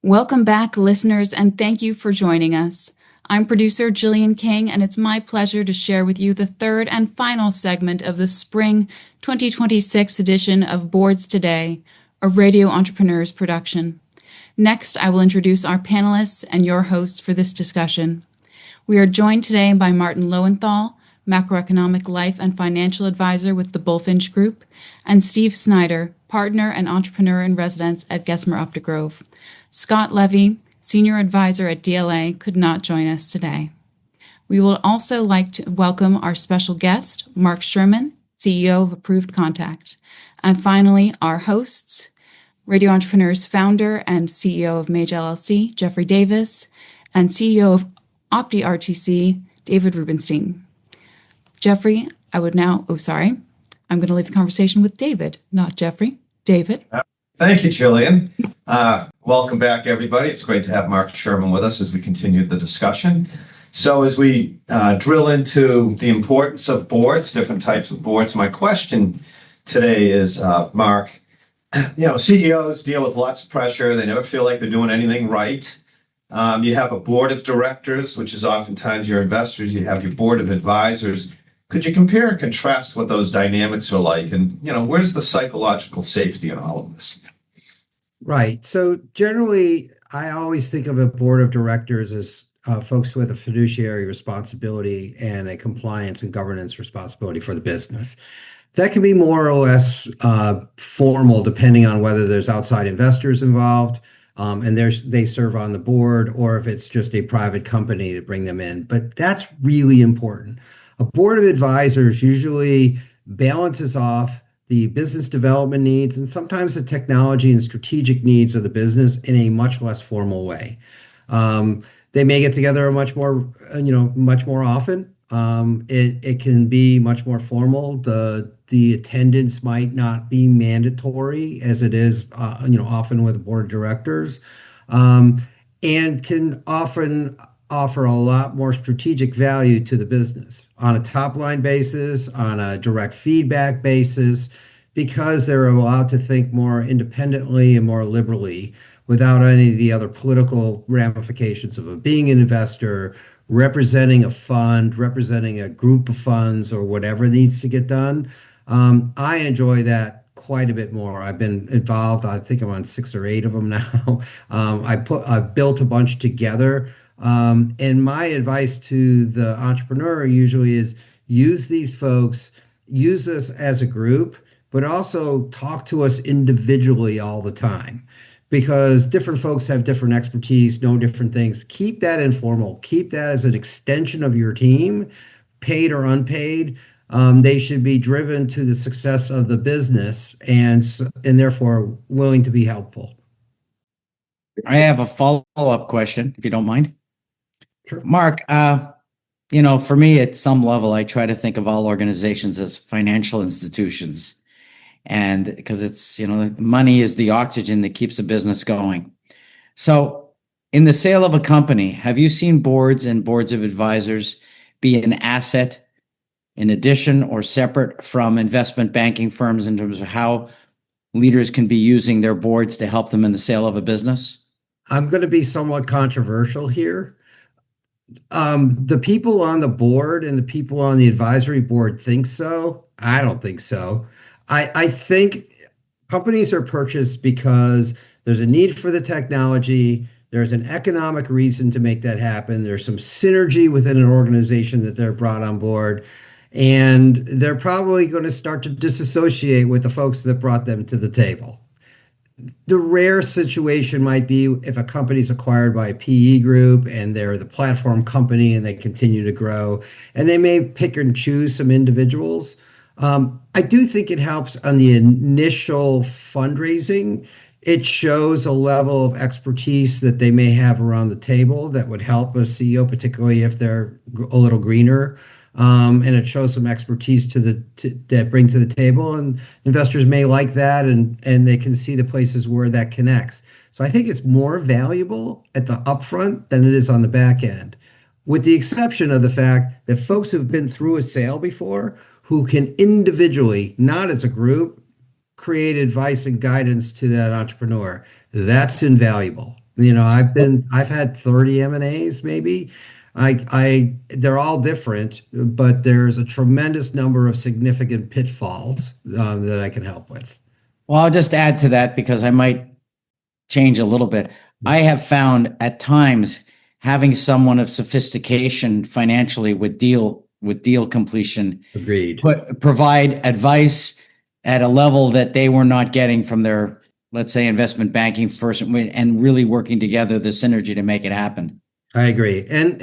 Welcome back, listeners, and thank you for joining us. I'm producer Jillian King, and it's my pleasure to share with you the third and final segment of the spring 2026 edition of Boards Today, a Radio Entrepreneurs production. Next, I will introduce our panelists and your hosts for this discussion. We are joined today by Martin Lowenthal, Macroeconomic Life and Financial Advisor with the Bulfinch Group, and Steve Snyder, Partner and Entrepreneur in Residence at Gesmer Updegrove. Scott Levy, Senior Advisor at DLA, could not join us today. We would also like to welcome our special guest, Mark Shirman, CEO of Approved Contact. And finally, our hosts, Radio Entrepreneurs founder and CEO of Mage LLC, JDavis, and CEO of OptiRTC, David Rubinstein. Jeffrey, I'm going to leave the conversation with David, not Jeffrey. David. Thank you, Jillian. Welcome back, everybody. It's great to have Mark Shirman with us as we continue the discussion. So as we drill into the importance of boards, different types of boards, my question today is, Mark, CEOs deal with lots of pressure. They never feel like they're doing anything right. You have a board of directors, which is oftentimes your investors. You have your board of advisors. Could you compare and contrast what those dynamics are like? And, where's the psychological safety in all of this? Right. So generally, I always think of a board of directors as folks with a fiduciary responsibility and a compliance and governance responsibility for the business. That can be more or less formal, depending on whether there's outside investors involved and they serve on the board, or if it's just a private company to bring them in. But that's really important. A board of advisors usually balances off the business development needs and sometimes the technology and strategic needs of the business in a much less formal way. They may get together much more often. It can be much more formal. The attendance might not be mandatory as it is, often with a board of directors, and can often offer a lot more strategic value to the business on a top line basis, on a direct feedback basis, because they're allowed to think more independently and more liberally without any of the other political ramifications of being an investor, representing a fund, representing a group of funds, or whatever needs to get done. I enjoy that quite a bit more. I've been involved. I think I'm on 6 or 8 of them now. I've built a bunch together. And my advice to the entrepreneur usually is use these folks, use this as a group, but also talk to us individually all the time, because different folks have different expertise, know different things. Keep that informal. Keep that as an extension of your team, paid or unpaid. They should be driven to the success of the business and therefore willing to be helpful. I have a follow-up question, if you don't mind. Sure. Mark, for me, at some level, I try to think of all organizations as financial institutions. And because it's, money is the oxygen that keeps a business going. So in the sale of a company, have you seen boards and boards of advisors be an asset in addition or separate from investment banking firms in terms of how leaders can be using their boards to help them in the sale of a business? I'm going to be somewhat controversial here. The people on the board and the people on the advisory board think so. I don't think so. I think companies are purchased because there's a need for the technology. There's an economic reason to make that happen. There's some synergy within an organization that they're brought on board. And they're probably going to start to disassociate with the folks that brought them to the table. The rare situation might be if a company is acquired by a PE group and they're the platform company and they continue to grow, and they may pick and choose some individuals. I do think it helps on the initial fundraising. It shows a level of expertise that they may have around the table that would help a CEO, particularly if they're a little greener. And it shows some expertise that bring to the table, and investors may like that, and they can see the places where that connects. So I think it's more valuable at the upfront than it is on the back end, with the exception of the fact that folks who've been through a sale before, who can individually, not as a group, create advice and guidance to that entrepreneur. That's invaluable. I've had 30 M&As maybe. They're all different, but there's a tremendous number of significant pitfalls that I can help with. Well, I'll just add to that because I might change a little bit. I have found at times having someone of sophistication financially with deal completion Agreed. provide advice at a level that they were not getting from their, let's say, investment banking first, and really working together, the synergy to make it happen. I agree. And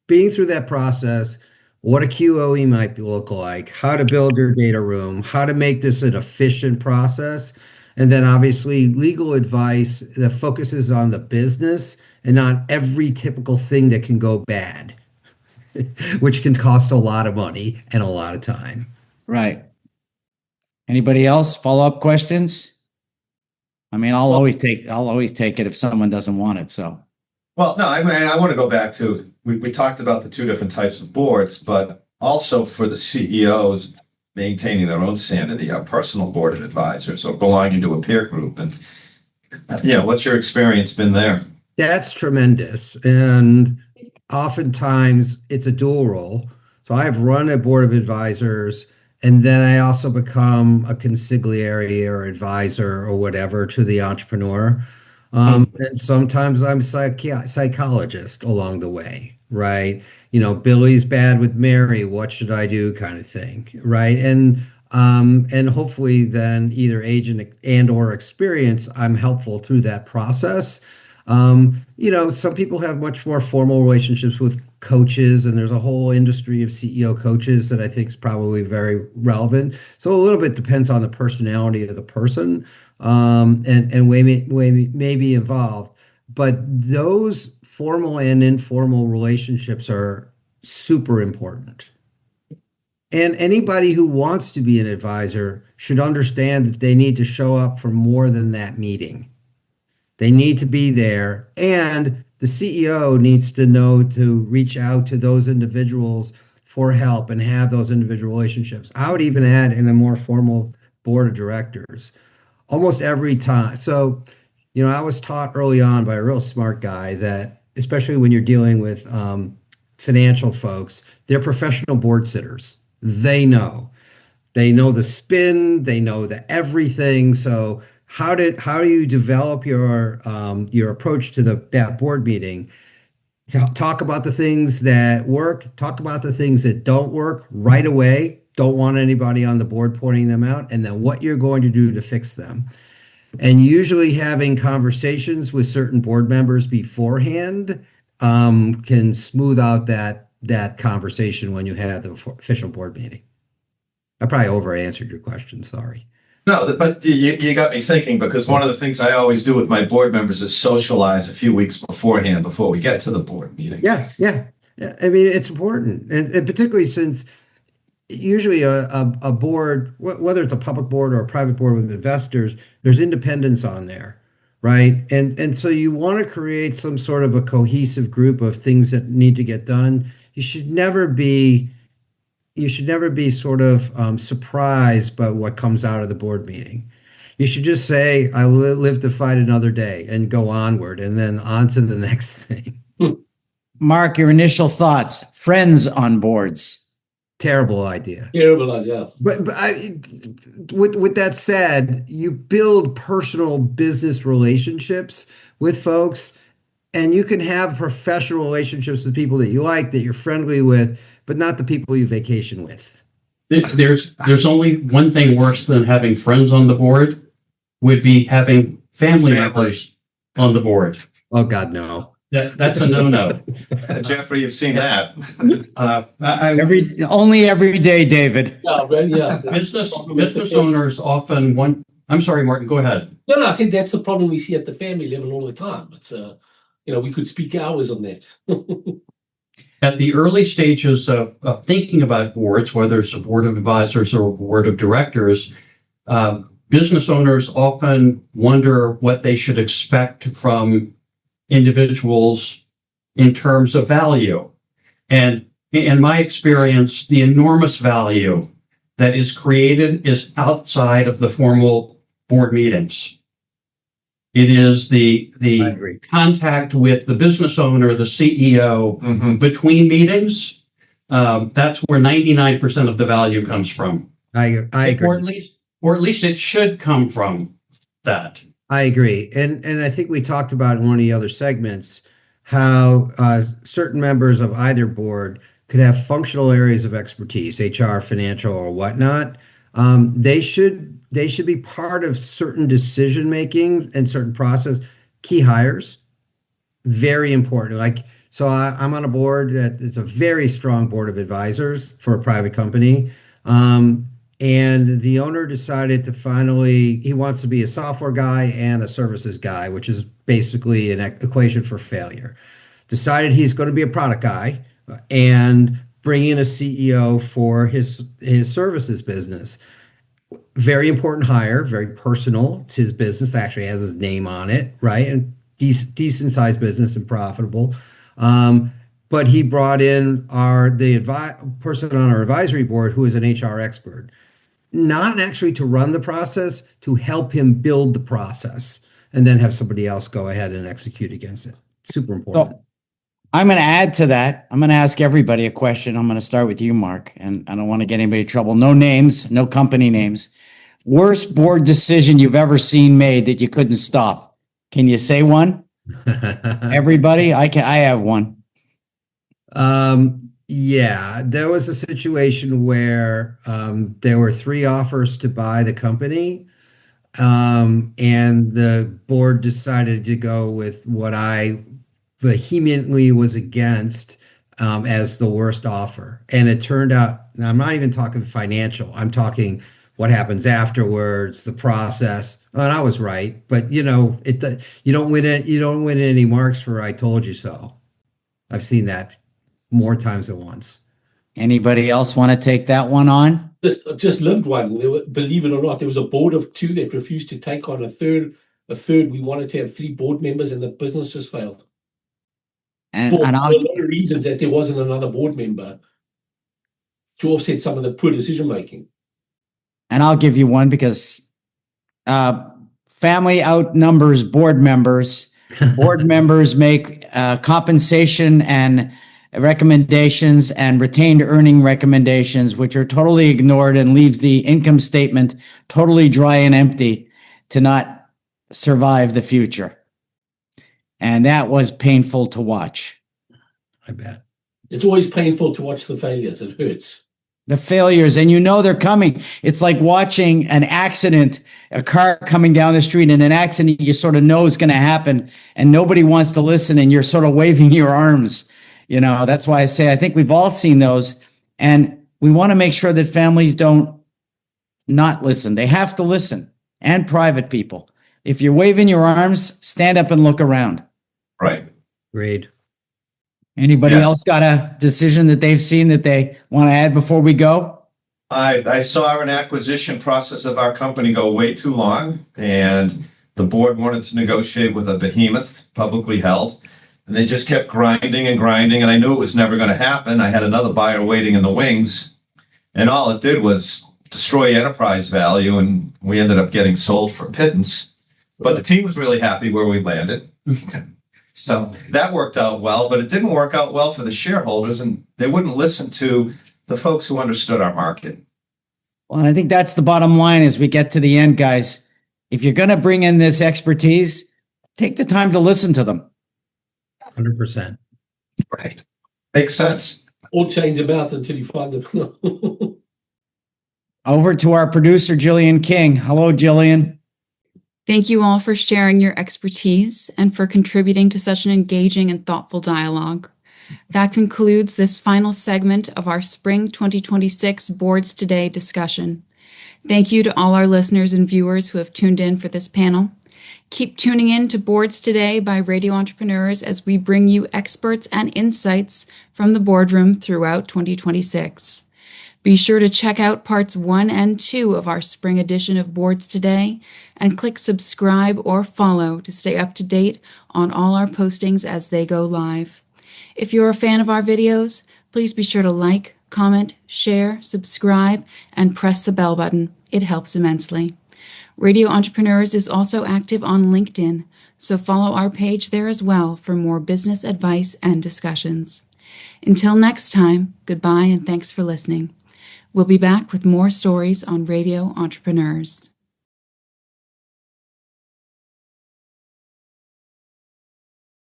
being through that process, what a QOE might look like, how to build your data room, how to make this an efficient process, and then obviously legal advice that focuses on the business and not every typical thing that can go bad, which can cost a lot of money and a lot of time. Right. Anybody else? Follow-up questions? I mean, I'll always take it if someone doesn't want it. So. Well, no, I mean, I want to go back to, we talked about the two different types of boards, but also for the CEOs maintaining their own sanity, our personal board of advisors or belonging to a peer group. And, what's your experience been there? That's tremendous. And oftentimes it's a dual role. So I've run a board of advisors, and then I also become a consigliere or advisor or whatever to the entrepreneur. And sometimes I'm psychologist along the way, right? Billy's bad with Mary. What should I do? Kind of thing, right? And hopefully then either age and or experience, I'm helpful through that process. Some people have much more formal relationships with coaches, and there's a whole industry of CEO coaches that I think is probably very relevant. So a little bit depends on the personality of the person, and may be involved. But those formal and informal relationships are super important. And anybody who wants to be an advisor should understand that they need to show up for more than that meeting. They need to be there, and the CEO needs to know to reach out to those individuals for help and have those individual relationships. I would even add in a more formal board of directors, almost every time. So, I was taught early on by a real smart guy that, especially when you're dealing with financial folks, they're professional board sitters. They know the spin, they know the everything. So how do you develop your approach to that board meeting? Talk about the things that work, talk about the things that don't work right away. Don't want anybody on the board pointing them out, and then what you're going to do to fix them. And usually having conversations with certain board members beforehand can smooth out that conversation when you have the official board meeting. I probably over answered your question. Sorry. No, but you got me thinking, because one of the things I always do with my board members is socialize a few weeks beforehand before we get to the board meeting. Yeah. I mean, it's important, and particularly since usually a board, whether it's a public board or a private board with investors, there's independence on there, right? And so you want to create some sort of a cohesive group of things that need to get done. You should never be sort of surprised by what comes out of the board meeting. You should just say, I live to fight another day, and go onward, and then on to the next thing. Mark, your initial thoughts, friends on boards. Terrible idea. Terrible idea. But with that said, you build personal business relationships with folks, and you can have professional relationships with people that you like, that you're friendly with, but not the people you vacation with. There's only one thing worse than having friends on the board, would be having family members on the board. Oh God, no. That's a no-no. Jeffrey, you've seen that. Only every day, David. Yeah. Business owners often I'm sorry, Martin, go ahead. No, I think that's the problem we see at the family level all the time. It's we could speak hours on that. At the early stages of thinking about boards, whether it's a board of advisors or a board of directors, business owners often wonder what they should expect from individuals in terms of value. And in my experience, the enormous value that is created is outside of the formal board meetings. It is the I agree. contact with the business owner, the CEO, Mhm. between meetings. That's where 99% of the value comes from. I agree. Or at least it should come from that. I agree. And I think we talked about in one of the other segments how certain members of either board could have functional areas of expertise, HR, financial, or whatnot. They should be part of certain decision making and certain process. Key hires, very important. Like, so I'm on a board that is a very strong board of advisors for a private company. And the owner decided to finally, he wants to be a software guy and a services guy, which is basically an equation for failure. Decided he's going to be a product guy and bring in a CEO for his services business. Very important hire, very personal. It's his business, actually has his name on it, right? And decent sized business and profitable. But he brought in person on our advisory board who is an HR expert, not actually to run the process, to help him build the process, and then have somebody else go ahead and execute against it. Super important. So I'm going to add to that. I'm going to ask everybody a question. I'm going to start with you, Mark, and I don't want to get anybody in trouble. No names, no company names. Worst board decision you've ever seen made that you couldn't stop. Can you say one? Everybody? I have one. Yeah, there was a situation where there were 3 offers to buy the company, and the board decided to go with what I vehemently was against as the worst offer. And it turned out, now I'm not even talking financial, I'm talking what happens afterwards, the process. And I was right, but you don't win it, you don't win any marks for "I told you so." I've seen that more times than once. Anybody else want to take that one on? Just lived one. Believe it or not, there was a board of 2 that refused to take on a third. We wanted to have 3 board members, and the business just failed. And For a I'll lot of reasons, that there wasn't another board member to offset some of the poor decision making. And I'll give you one because family outnumbers board members. Board members make compensation and recommendations and retained earning recommendations, which are totally ignored and leaves the income statement totally dry and empty to not survive the future. And that was painful to watch. I bet. It's always painful to watch the failures. It hurts. The failures, and they're coming. It's like watching an accident, a car coming down the street, and an accident you sort of know is going to happen, and nobody wants to listen, and you're sort of waving your arms. That's why I say I think we've all seen those, and we want to make sure that families don't not listen. They have to listen, and private people. If you're waving your arms, stand up and look around. Right. Great. Anybody else got a decision that they've seen that they want to add before we go? I saw an acquisition process of our company go way too long, and the board wanted to negotiate with a behemoth, publicly held, and they just kept grinding and grinding, and I knew it was never going to happen. I had another buyer waiting in the wings, and all it did was destroy enterprise value, and we ended up getting sold for pittance. But the team was really happy where we landed. So that worked out well, but it didn't work out well for the shareholders, and they wouldn't listen to the folks who understood our market. Well, I think that's the bottom line as we get to the end, guys. If you're going to bring in this expertise, take the time to listen to them. 100%. Right. Makes sense. Or change them out until you find them. Over to our producer, Jillian King. Hello, Jillian. Thank you all for sharing your expertise and for contributing to such an engaging and thoughtful dialogue. That concludes this final segment of our Spring 2026 Boards Today discussion. Thank you to all our listeners and viewers who have tuned in for this panel. Keep tuning in to Boards Today by Radio Entrepreneurs as we bring you experts and insights from the boardroom throughout 2026. Be sure to check out parts 1 and 2 of our spring edition of Boards Today and click subscribe or follow to stay up to date on all our postings as they go live. If you're a fan of our videos, please be sure to like, comment, share, subscribe, and press the bell button. It helps immensely. Radio Entrepreneurs is also active on LinkedIn, so follow our page there as well for more business advice and discussions. Until next time, goodbye and thanks for listening. We'll be back with more stories on Radio Entrepreneurs.